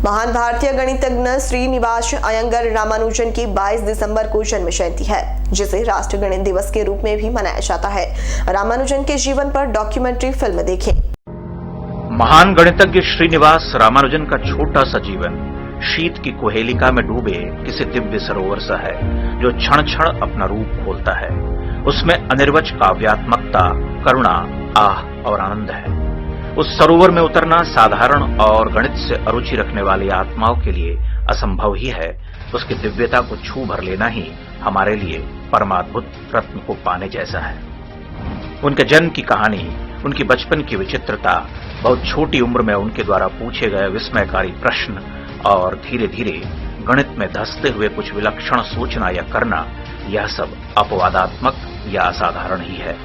महान भारतीय गणितज्ञ श्रीनिवास अयंगर रामानुजन की 22 दिसंबर को जन्म जयंती है, जिसे राष्ट्रीय गणित दिवस के रूप में भी मनाया जाता है। रामानुजन के जीवन पर डॉक्यूमेंट्री फिल्म देखें। महान गणितज्ञ श्रीनिवास रामानुजन का छोटा सा जीवन शीत की कुहेलिका में डूबे किसी दिव्य सरोवर सा है, जो क्षण क्षण अपना रूप खोलता है। उसमें अनिर्वच काव्यात्मकता, करुणा, आह और आनंद है। उस सरोवर में उतरना साधारण और गणित से अरुचि रखने वाली आत्माओं के लिए असंभव ही है। उसकी दिव्यता को छू भर लेना ही हमारे लिए परमाद्भुत रत्न को पाने जैसा है। उनके जन्म की कहानी, उनकी बचपन की विचित्रता, बहुत छोटी उम्र में उनके द्वारा पूछे गए विस्मयकारी प्रश्न और धीरे धीरे गणित में धंसते हुए कुछ विलक्षण सोचना या करना, यह सब अपवादात्मक या असाधारण ही है।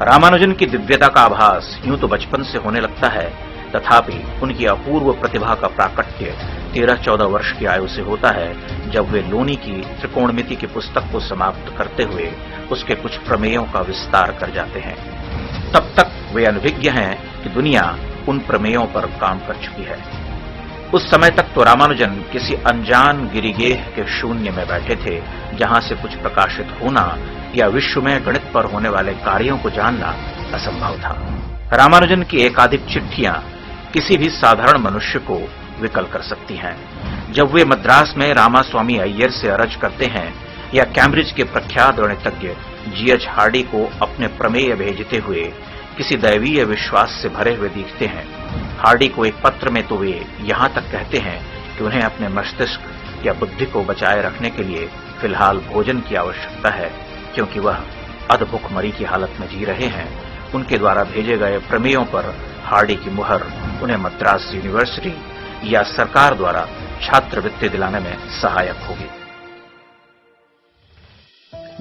रामानुजन की दिव्यता का आभास यूं तो बचपन से होने लगता है, तथापि उनकी अपूर्व प्रतिभा का प्राकट्य 13-14 वर्ष की आयु से होता है, जब वे लोनी की त्रिकोणमिति की पुस्तक को समाप्त करते हुए उसके कुछ प्रमेयों का विस्तार कर जाते हैं। तब तक वे अनभिज्ञ हैं कि दुनिया उन प्रमेयों पर काम कर चुकी है। उस समय तक तो रामानुजन किसी अनजान गिरिगेह के शून्य में बैठे थे, जहां से कुछ प्रकाशित होना या विश्व में गणित पर होने वाले कार्यों को जानना असंभव था। रामानुजन की एकाधिक चिट्ठियां किसी भी साधारण मनुष्य को विकल कर सकती हैं। जब वे मद्रास में रामास्वामी अय्यर से अर्ज करते हैं या कैम्ब्रिज के प्रख्यात गणितज्ञ जीएच हार्डी को अपने प्रमेय भेजते हुए किसी दैवीय विश्वास से भरे हुए दिखते हैं, हार्डी को एक पत्र में तो वे यहां तक कहते हैं कि उन्हें अपने मस्तिष्क या बुद्धि को बचाए रखने के लिए फिलहाल भोजन की आवश्यकता है, क्योंकि वह अधभुखमरी की हालत में जी रहे हैं। उनके द्वारा भेजे गए प्रमेयों पर हार्डी की मुहर उन्हें मद्रास यूनिवर्सिटी या सरकार द्वारा छात्रवृत्ति दिलाने में सहायक होगी।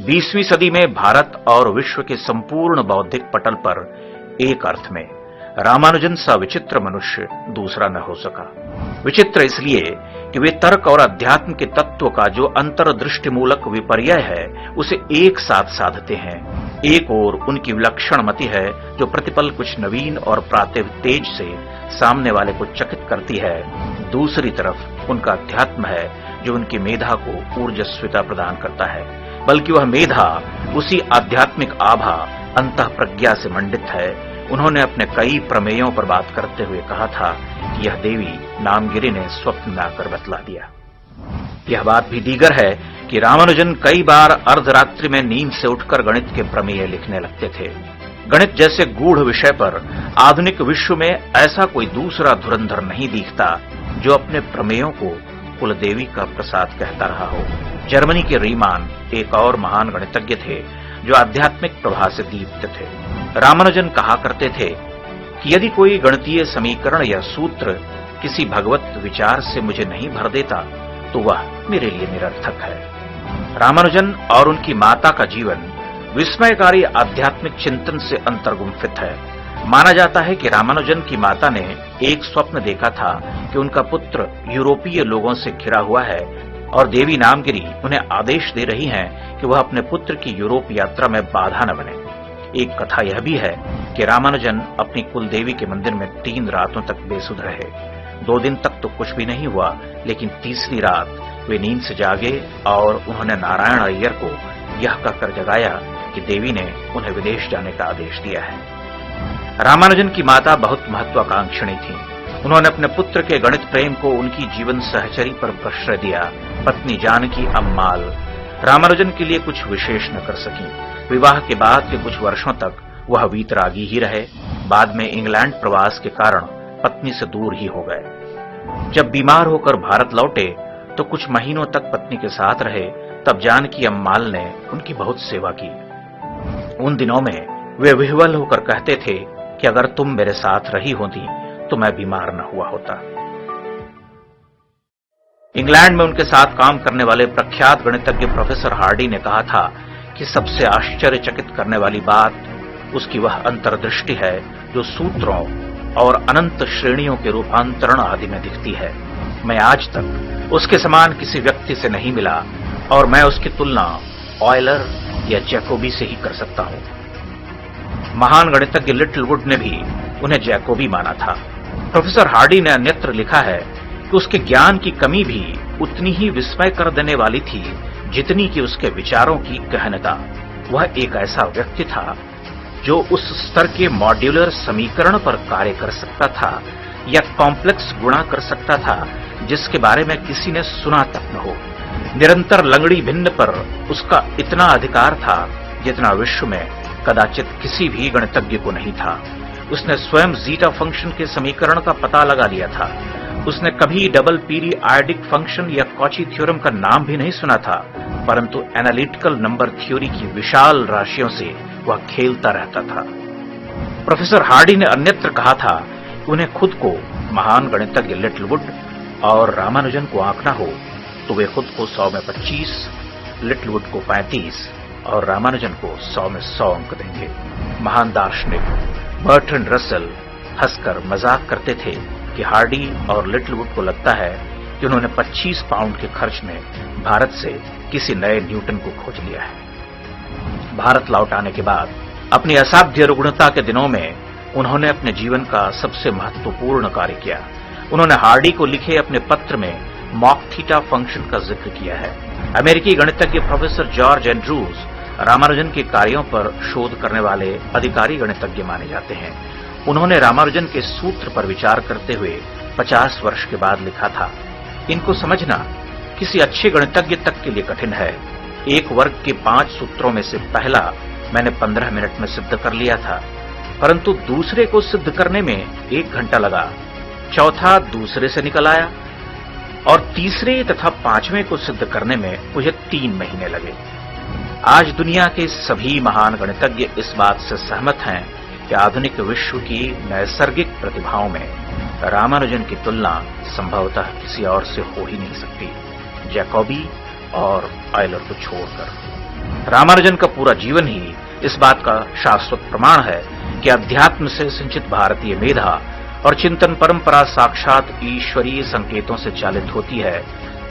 20वीं सदी में भारत और विश्व के संपूर्ण बौद्धिक पटल पर एक अर्थ में रामानुजन सा विचित्र मनुष्य दूसरा न हो सका। विचित्र इसलिए कि वे तर्क और अध्यात्म के तत्व का जो अंतर्दृष्टिमूलक विपर्य है, उसे एक साथ साधते हैं। एक ओर उनकी विलक्षण मति है, जो प्रतिपल कुछ नवीन और प्रातिभ तेज से सामने वाले को चकित करती है। दूसरी तरफ उनका अध्यात्म है, जो उनकी मेधा को ऊर्जस्विता प्रदान करता है, बल्कि वह मेधा उसी आध्यात्मिक आभा अंतः प्रज्ञा से मंडित है। उन्होंने अपने कई प्रमेयों पर बात करते हुए कहा था कि यह देवी नामगिरी ने स्वप्न में आकर बतला दिया। यह बात भी दीगर है कि रामानुजन कई बार अर्धरात्रि में नींद से उठकर गणित के प्रमेय लिखने लगते थे। गणित जैसे गूढ़ विषय पर आधुनिक विश्व में ऐसा कोई दूसरा धुरंधर नहीं दिखता, जो अपने प्रमेयों को कुलदेवी का प्रसाद कहता रहा हो। जर्मनी के रीमान एक और महान गणितज्ञ थे, जो आध्यात्मिक प्रभा से दीप्त थे। रामानुजन कहा करते थे कि यदि कोई गणितीय समीकरण या सूत्र किसी भगवत विचार से मुझे नहीं भर देता, तो वह मेरे लिए निरर्थक है। रामानुजन और उनकी माता का जीवन विस्मयकारी आध्यात्मिक चिंतन से अंतर्गुम्फित है। माना जाता है कि रामानुजन की माता ने एक स्वप्न देखा था कि उनका पुत्र यूरोपीय लोगों से घिरा हुआ है और देवी नामगिरी उन्हें आदेश दे रही हैं कि वह अपने पुत्र की यूरोप यात्रा में बाधा न बने। एक कथा यह भी है कि रामानुजन अपनी कुलदेवी के मंदिर में 3 रातों तक बेसुध रहे। 2 दिन तक तो कुछ भी नहीं हुआ, लेकिन तीसरी रात वे नींद से जागे और उन्होंने नारायण अय्यर को यह कहकर जगाया कि देवी ने उन्हें विदेश जाने का आदेश दिया है। रामानुजन की माता बहुत महत्वाकांक्षिणी थी। उन्होंने अपने पुत्र के गणित प्रेम को उनकी जीवन सहचरी पर प्रश्रय दिया। पत्नी जानकी अम्माल रामानुजन के लिए कुछ विशेष न कर सकी। विवाह के बाद के कुछ वर्षों तक वह वीतरागी ही रहे। बाद में इंग्लैंड प्रवास के कारण पत्नी से दूर ही हो गए। जब बीमार होकर भारत लौटे तो कुछ महीनों तक पत्नी के साथ रहे। तब जानकी अम्माल ने उनकी बहुत सेवा की। उन दिनों में वे विह्वल होकर कहते थे कि अगर तुम मेरे साथ रही होती तो मैं बीमार न हुआ होता। इंग्लैंड में उनके साथ काम करने वाले प्रख्यात गणितज्ञ प्रोफेसर हार्डी ने कहा था कि सबसे आश्चर्यचकित करने वाली बात उसकी वह अंतर्दृष्टि है, जो सूत्रों और अनंत श्रेणियों के रूपांतरण आदि में दिखती है। मैं आज तक उसके समान किसी व्यक्ति से नहीं मिला और मैं उसकी तुलना ऑयलर या जैकोबी से ही कर सकता हूं। महान गणितज्ञ लिटिलवुड ने भी उन्हें जैकोबी माना था। प्रोफेसर हार्डी ने अन्यत्र लिखा है कि उसके ज्ञान की कमी भी उतनी ही विस्मय कर देने वाली थी जितनी कि उसके विचारों की गहनता। वह एक ऐसा व्यक्ति था जो उस स्तर के मॉड्यूलर समीकरण पर कार्य कर सकता था या कॉम्प्लेक्स गुणा कर सकता था जिसके बारे में किसी ने सुना तक न हो। निरंतर लंगड़ी भिन्न पर उसका इतना अधिकार था जितना विश्व में कदाचित किसी भी गणितज्ञ को नहीं था। उसने स्वयं जीटा फंक्शन के समीकरण का पता लगा लिया था। उसने कभी डबल पीरियाडिक फंक्शन या कॉची थ्योरम का नाम भी नहीं सुना था, परंतु एनालिटिकल नंबर थ्योरी की विशाल राशियों से वह खेलता रहता था। प्रोफेसर हार्डी ने अन्यत्र कहा था कि उन्हें खुद को महान गणितज्ञ लिटिलवुड और रामानुजन को आंकना हो तो वे खुद को 100 में 25, लिटिलवुड को 35 और रामानुजन को 100 में 100 अंक देंगे। महान दार्शनिक बर्ट्रैंड रसेल हंसकर मजाक करते थे कि हार्डी और लिटिलवुड को लगता है कि उन्होंने 25 पाउंड के खर्च में भारत से किसी नए न्यूटन को खोज लिया है। भारत लौट आने के बाद अपनी असाध्य रुग्णता के दिनों में उन्होंने अपने जीवन का सबसे महत्वपूर्ण कार्य किया। उन्होंने हार्डी को लिखे अपने पत्र में मॉक थीटा फंक्शन का जिक्र किया है। अमेरिकी गणितज्ञ प्रोफेसर जॉर्ज एंड्रूज रामानुजन के कार्यों पर शोध करने वाले अधिकारी गणितज्ञ माने जाते हैं। उन्होंने रामानुजन के सूत्र पर विचार करते हुए 50 वर्ष के बाद लिखा था, इनको समझना किसी अच्छे गणितज्ञ तक के लिए कठिन है। एक वर्ग के 5 सूत्रों में से पहला मैंने 15 मिनट में सिद्ध कर लिया था, परंतु दूसरे को सिद्ध करने में 1 घंटा लगा। चौथा दूसरे से निकल आया और तीसरे तथा 5वें को सिद्ध करने में मुझे 3 महीने लगे। आज दुनिया के सभी महान गणितज्ञ इस बात से सहमत हैं कि आधुनिक विश्व की नैसर्गिक प्रतिभाओं में रामानुजन की तुलना संभवतः किसी और से हो ही नहीं सकती, जैकोबी और आयलर को छोड़कर। रामानुजन का पूरा जीवन ही इस बात का शाश्वत प्रमाण है कि अध्यात्म से सिंचित भारतीय मेधा और चिंतन परंपरा साक्षात ईश्वरीय संकेतों से चालित होती है।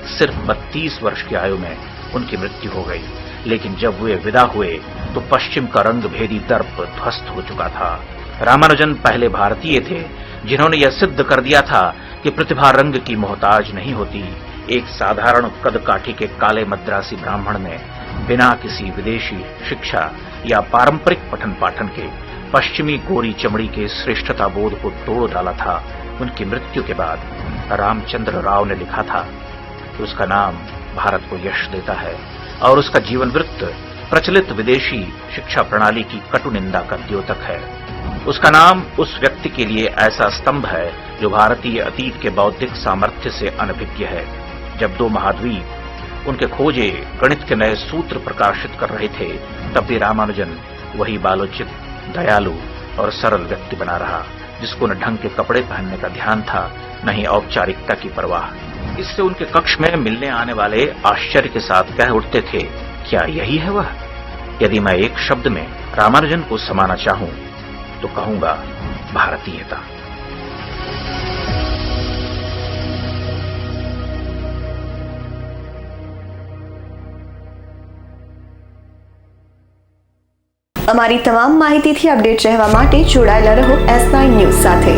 सिर्फ 32 वर्ष की आयु में उनकी मृत्यु हो गई, लेकिन जब वे विदा हुए तो पश्चिम का रंग भेदी दर्प ध्वस्त हो चुका था। रामानुजन पहले भारतीय थे जिन्होंने यह सिद्ध कर दिया था कि प्रतिभा रंग की मोहताज नहीं होती। एक साधारण कद काठी के काले मद्रासी ब्राह्मण ने बिना किसी विदेशी शिक्षा या पारंपरिक पठन पाठन के पश्चिमी गोरी चमड़ी के श्रेष्ठता बोध को तोड़ डाला था। उनकी मृत्यु के बाद रामचंद्र राव ने लिखा था कि उसका नाम भारत को यश देता है और उसका जीवन वृत्त प्रचलित विदेशी शिक्षा प्रणाली की कटु निंदा का द्योतक है। उसका नाम उस व्यक्ति के लिए ऐसा स्तंभ है जो भारतीय अतीत के बौद्धिक सामर्थ्य से अनभिज्ञ है। जब 2 महाद्वीप उनके खोजे गणित के नए सूत्र प्रकाशित कर रहे थे, तब भी रामानुजन वही बालोचित, दयालु और सरल व्यक्ति बना रहा, जिसको न ढंग के कपड़े पहनने का ध्यान था, न ही औपचारिकता की परवाह। इससे उनके कक्ष में मिलने आने वाले आश्चर्य के साथ कह उठते थे, क्या यही है वह? यदि मैं एक शब्द में रामानुजन को समाना चाहूं तो कहूंगा भारतीयता। અમારી તમામ માહિતીથી અપડેટ રહેવા માટે જોડાયેલા રહો S9 ન્યૂઝ સાથે।